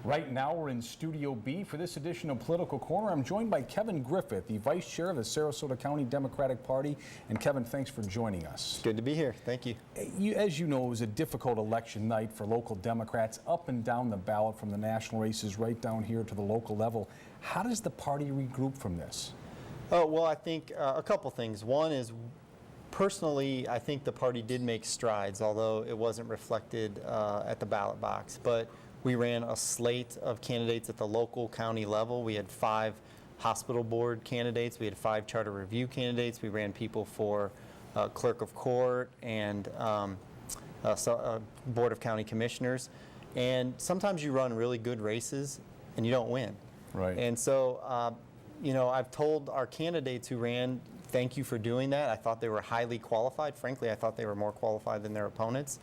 Right now we're in Studio B for this edition of Political Corner. I'm joined by Kevin Griffith, the Vice Chair of the Sarasota County Democratic Party. And Kevin, thanks for joining us. Good to be here. Thank you. As you know, it was a difficult election night for local Democrats up and down the ballot, from the national races right down here to the local level. How does the party regroup from this? Oh, well, I think a couple things. One is, personally, I think the party did make strides, although it wasn't reflected at the ballot box. But we ran a slate of candidates at the local county level. We had 5 hospital board candidates. We had 5 charter review candidates. We ran people for clerk of court and board of county commissioners. And sometimes you run really good races and you don't win. Right. And so, you know, I've told our candidates who ran, thank you for doing that. I thought they were highly qualified. Frankly, I thought they were more qualified than their opponents.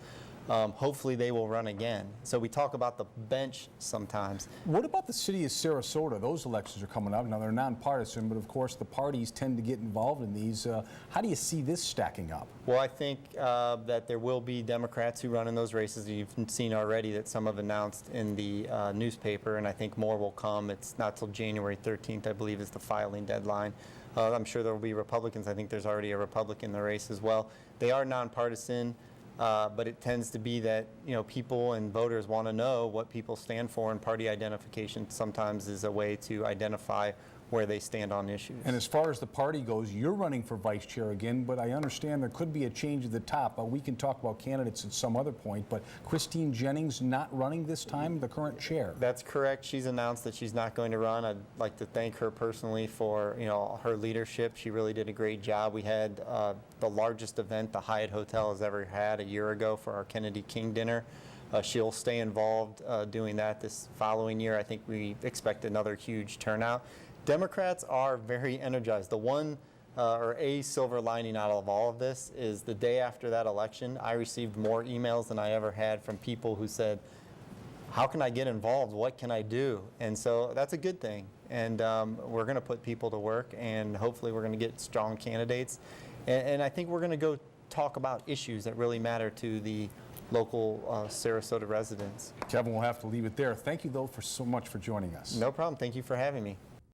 Hopefully they will run again. So we talk about the bench sometimes. What about the city of Sarasota? Those elections are coming up. Now, they're nonpartisan, but of course the parties tend to get involved in these. How do you see this stacking up? Well, I think that there will be Democrats who run in those races. You've seen already that some have announced in the newspaper, and I think more will come. It's not till January 13th, I believe, is the filing deadline. I'm sure there will be Republicans. I think there's already a Republican in the race as well. They are nonpartisan. But it tends to be that, you know, people and voters want to know what people stand for, and party identification sometimes is a way to identify where they stand on issues. And as far as the party goes, you're running for vice chair again, but I understand there could be a change at the top. We can talk about candidates at some other point, but Christine Jennings not running this time, the current chair. That's correct. She's announced that she's not going to run. I'd like to thank her personally for, you know, her leadership. She really did a great job. We had the largest event the Hyatt Hotel has ever had a year ago for our Kennedy King dinner. She'll stay involved doing that this following year. I think we expect another huge turnout. Democrats are very energized. The one or a silver lining out of all of this is the day after that election, I received more emails than I ever had from people who said, how can I get involved? What can I do? And so that's a good thing. And we're going to put people to work, and hopefully we're going to get strong candidates. And I think we're going to go talk about issues that really matter to the local Sarasota residents. Kevin, we'll have to leave it there. Thank you, though, so much for joining us. No problem. Thank you for having me.